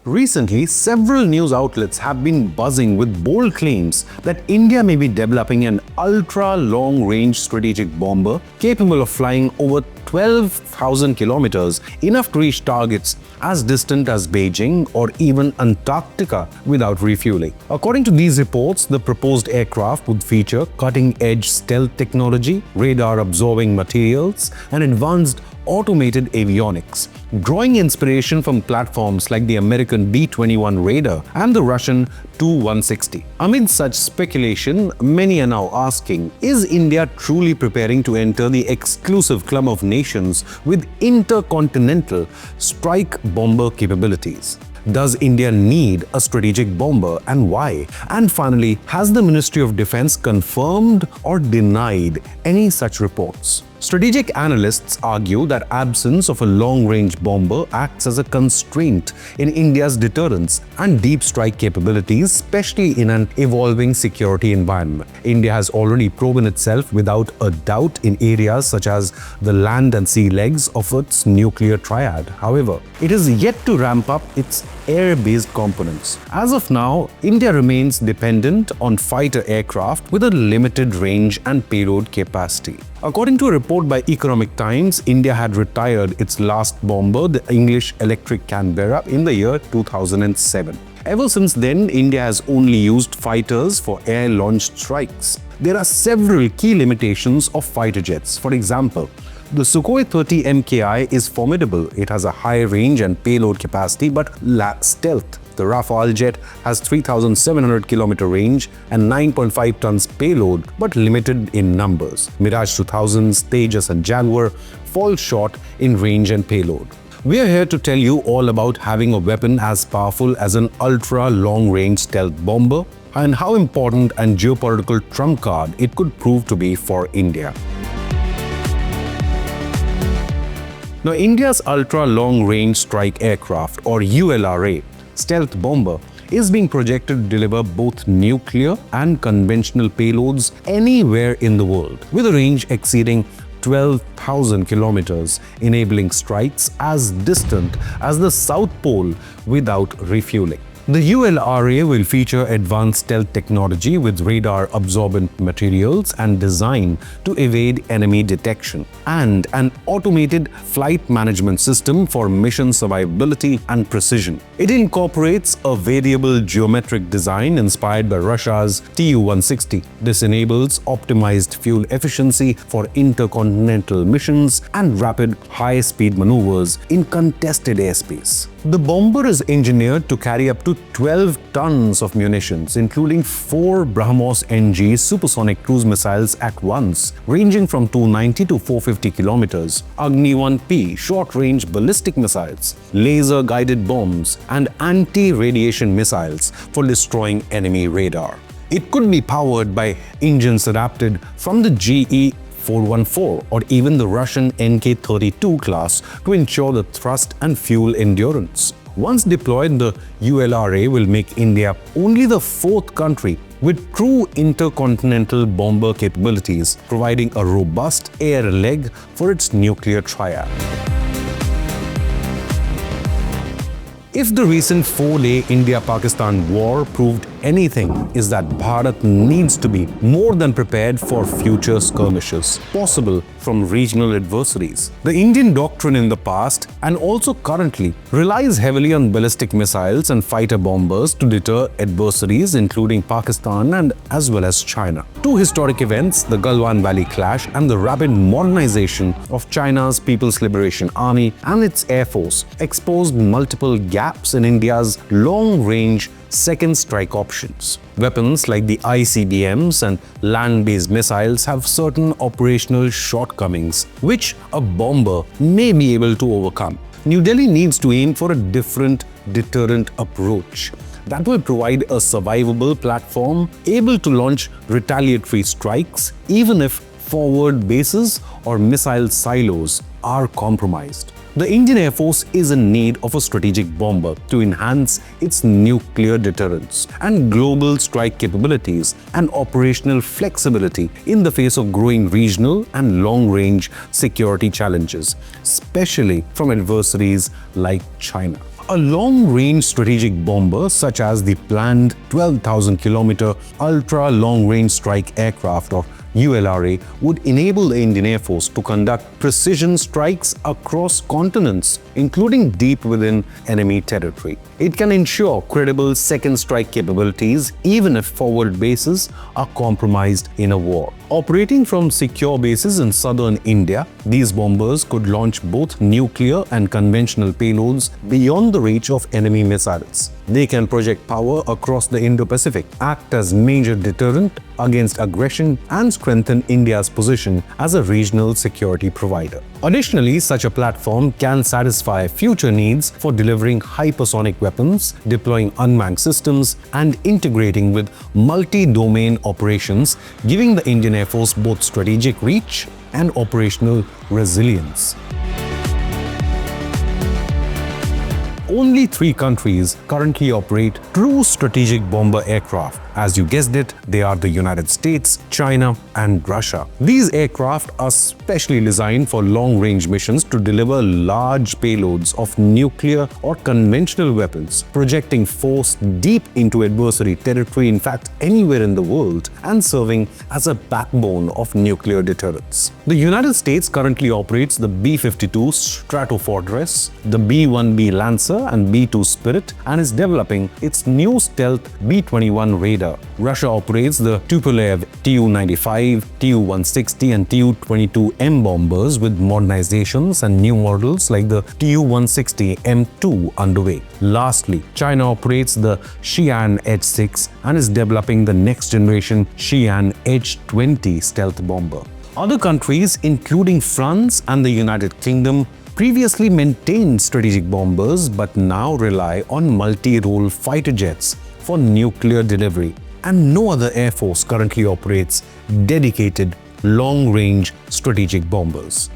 Recently, several news outlets have been buzzing with bold claims that India may be developing an ultra-long-range strategic bomber capable of flying over 12,000 kilometers, enough to reach targets as distant as Beijing or even Antarctica without refueling. According to these reports, the proposed aircraft would feature cutting-edge stealth technology, radar-absorbing materials, and advanced automated avionics, drawing inspiration from platforms like the American B-21 Raider and the Russian Tu-160. Amid such speculation, many are now asking, is India truly preparing to enter the exclusive club of nations with intercontinental strike bomber capabilities? Does India need a strategic bomber and why? And finally, has the Ministry of Defense confirmed or denied any such reports? Strategic analysts argue that absence of a long-range bomber acts as a constraint in India's deterrence and deep strike capabilities, especially in an evolving security environment. India has already proven itself without a doubt in areas such as the land and sea legs of its nuclear triad. However, it is yet to ramp up its air-based components. As of now, India remains dependent on fighter aircraft with a limited range and payload capacity. According to a report by Economic Times, India had retired its last bomber, the English Electric Canberra, in the year 2007. Ever since then, India has only used fighters for air-launched strikes. There are several key limitations of fighter jets. For example, the Sukhoi 30 MKI is formidable. It has a high range and payload capacity but lacks stealth. The Rafale jet has 3,700 km range and 9.5 tons payload but limited in numbers. Mirage 2000s, Tejas and Jaguar fall short in range and payload. We are here to tell you all about having a weapon as powerful as an ultra-long-range stealth bomber and how important and geopolitical trump card it could prove to be for India. Now, India's ultra-long-range strike aircraft, or ULRA, stealth bomber, is being projected to deliver both nuclear and conventional payloads anywhere in the world, with a range exceeding 12,000 kilometers, enabling strikes as distant as the South Pole without refueling. The ULRA will feature advanced stealth technology with radar-absorbent materials and designed to evade enemy detection, and an automated flight management system for mission survivability and precision. It incorporates a variable geometric design inspired by Russia's Tu-160. This enables optimized fuel efficiency for intercontinental missions and rapid high-speed maneuvers in contested airspace. The bomber is engineered to carry up to 12 tons of munitions, including 4 BrahMos NG supersonic cruise missiles at once, ranging from 290 to 450 kilometers, Agni-1P short-range ballistic missiles, laser-guided bombs, and anti-radiation missiles for destroying enemy radar. It could be powered by engines adapted from the GE 414 or even the Russian NK-32 class to ensure the thrust and fuel endurance. Once deployed, the ULRA will make India only the 4th country with true intercontinental bomber capabilities, providing a robust air leg for its nuclear triad. If the recent 4-day India-Pakistan war proved anything, is that Bharat needs to be more than prepared for future skirmishes possible from regional adversaries. The Indian doctrine in the past and also currently relies heavily on ballistic missiles and fighter bombers to deter adversaries including Pakistan and as well as China. 2 historic events, the Galwan Valley clash and the rapid modernization of China's People's Liberation Army and its Air Force, exposed multiple gaps in India's long-range second strike options. Weapons like the ICBMs and land-based missiles have certain operational shortcomings, which a bomber may be able to overcome. New Delhi needs to aim for a different deterrent approach that will provide a survivable platform able to launch retaliatory strikes even if forward bases or missile silos are compromised. The Indian Air Force is in need of a strategic bomber to enhance its nuclear deterrence and global strike capabilities and operational flexibility in the face of growing regional and long-range security challenges, especially from adversaries like China. A long-range strategic bomber such as the planned 12,000-kilometer ultra-long-range strike aircraft or ULRA would enable the Indian Air Force to conduct precision strikes across continents, including deep within enemy territory. It can ensure credible second strike capabilities even if forward bases are compromised in a war. Operating from secure bases in southern India, these bombers could launch both nuclear and conventional payloads beyond the reach of enemy missiles. They can project power across the Indo-Pacific, act as major deterrent against aggression, and strengthen India's position as a regional security provider. Additionally, such a platform can satisfy future needs for delivering hypersonic weapons, deploying unmanned systems, and integrating with multi-domain operations, giving the Indian Air Force both strategic reach and operational resilience. Only 3 countries currently operate true strategic bomber aircraft. As you guessed it, they are the United States, China, and Russia. These aircraft are specially designed for long-range missions to deliver large payloads of nuclear or conventional weapons, projecting force deep into adversary territory, in fact anywhere in the world, and serving as a backbone of nuclear deterrence. The United States currently operates the B-52 Stratofortress, the B-1B Lancer, and B-2 Spirit, and is developing its new stealth B-21 radar. Russia operates the Tupolev Tu-95, Tu-160, and Tu-22M bombers with modernizations and new models like the Tu-160M2 underway. Lastly, China operates the Xi'an H-6 and is developing the next-generation Xi'an H-20 stealth bomber. Other countries, including France and the United Kingdom, previously maintained strategic bombers but now rely on multi-role fighter jets for nuclear delivery, and no other air force currently operates dedicated long-range strategic bombers.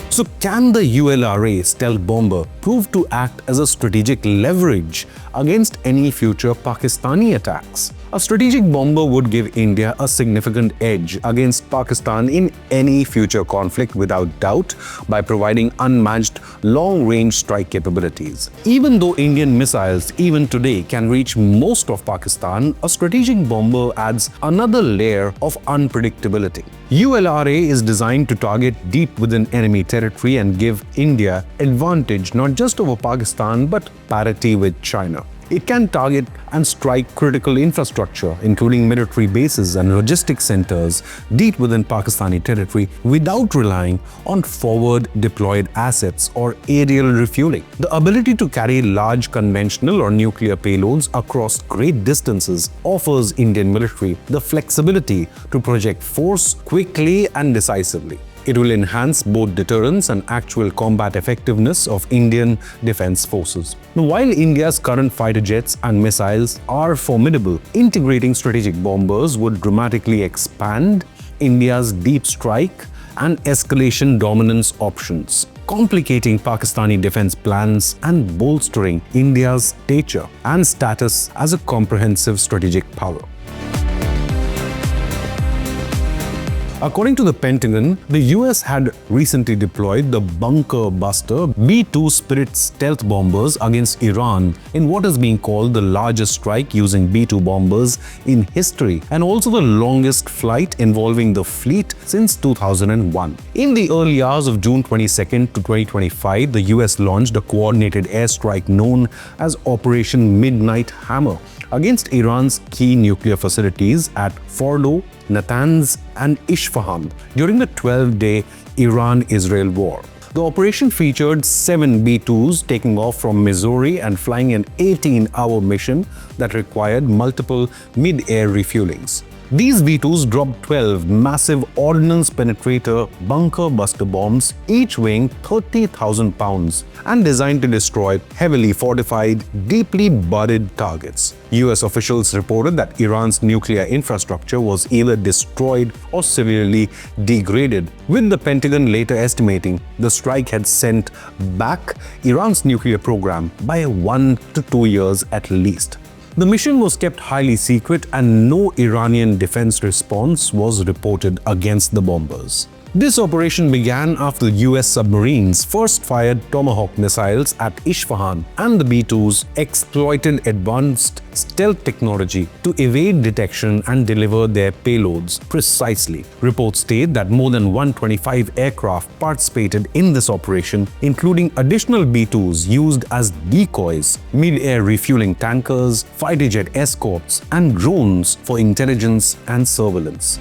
So can the ULRA stealth bomber prove to act as a strategic leverage against any future Pakistani attacks? A strategic bomber would give India a significant edge against Pakistan in any future conflict without doubt by providing unmatched long-range strike capabilities. Even though Indian missiles even today can reach most of Pakistan, a strategic bomber adds another layer of unpredictability. ULRA is designed to target deep within enemy territory and give India advantage not just over Pakistan but parity with China. It can target and strike critical infrastructure, including military bases and logistics centers deep within Pakistani territory without relying on forward deployed assets or aerial refueling. The ability to carry large conventional or nuclear payloads across great distances offers Indian military the flexibility to project force quickly and decisively. It will enhance both deterrence and actual combat effectiveness of Indian defense forces. Now, while India's current fighter jets and missiles are formidable, integrating strategic bombers would dramatically expand India's deep strike and escalation dominance options, complicating Pakistani defense plans and bolstering India's stature and status as a comprehensive strategic power. According to the Pentagon, the US had recently deployed the bunker buster B-2 Spirit stealth bombers against Iran in what is being called the largest strike using B-2 bombers in history and also the longest flight involving the fleet since 2001. In the early hours of June 22nd to 2025, the US launched a coordinated airstrike known as Operation Midnight Hammer against Iran's key nuclear facilities at Fordo, Natanz, and Isfahan during the 12-day Iran-Israel war. The operation featured 7 B-2s taking off from Missouri and flying an 18-hour mission that required multiple mid-air refuelings. These B-2s dropped 12 massive ordnance penetrator bunker buster bombs, each weighing 30,000 pounds and designed to destroy heavily fortified, deeply buried targets. US officials reported that Iran's nuclear infrastructure was either destroyed or severely degraded, with the Pentagon later estimating the strike had sent back Iran's nuclear program by 1 to 2 years at least. The mission was kept highly secret and no Iranian defense response was reported against the bombers. This operation began after the US submarines first fired Tomahawk missiles at Isfahan, and the B-2s exploited advanced stealth technology to evade detection and deliver their payloads precisely. Reports state that more than 125 aircraft participated in this operation, including additional B-2s used as decoys, mid-air refueling tankers, fighter jet escorts, and drones for intelligence and surveillance.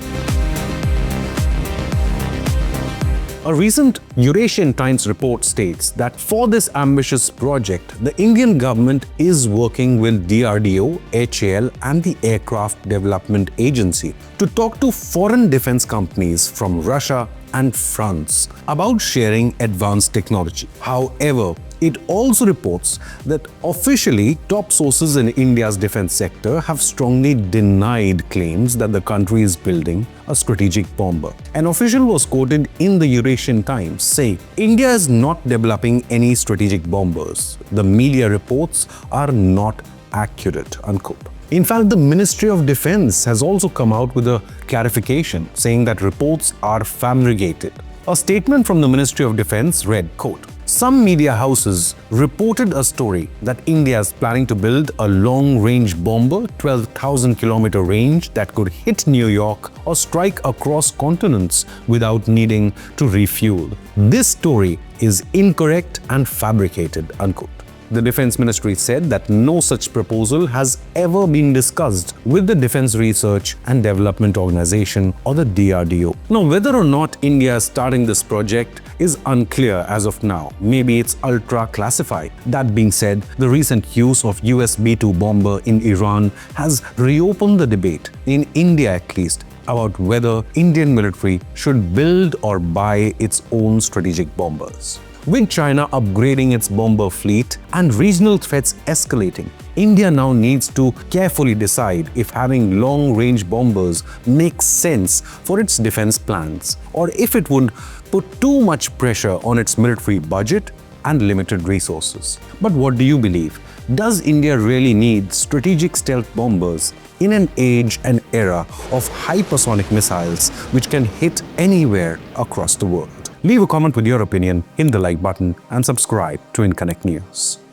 A recent Eurasian Times report states that for this ambitious project, the Indian government is working with DRDO, HAL, and the Aircraft Development Agency to talk to foreign defense companies from Russia and France about sharing advanced technology. However, it also reports that officially top sources in India's defense sector have strongly denied claims that the country is building a strategic bomber. An official was quoted in the Eurasian Times saying, "India is not developing any strategic bombers. The media reports are not accurate," unquote. In fact, the Ministry of Defense has also come out with a clarification saying that reports are fabricated. A statement from the Ministry of Defense read, quote, "Some media houses reported a story that India is planning to build a long-range bomber, 12,000-kilometer range that could hit New York or strike across continents without needing to refuel. This story is incorrect and fabricated," unquote. The Defense Ministry said that no such proposal has ever been discussed with the Defense Research and Development Organization, or the DRDO. Now, whether or not India is starting this project is unclear as of now. Maybe it's ultra-classified. That being said, the recent use of US B-2 bomber in Iran has reopened the debate, in India at least, about whether Indian military should build or buy its own strategic bombers. With China upgrading its bomber fleet and regional threats escalating, India now needs to carefully decide if having long-range bombers makes sense for its defense plans, or if it would put too much pressure on its military budget and limited resources. But what do you believe? Does India really need strategic stealth bombers in an age and era of hypersonic missiles which can hit anywhere across the world? Leave a comment with your opinion, hit the like button, and subscribe to Inconnect News.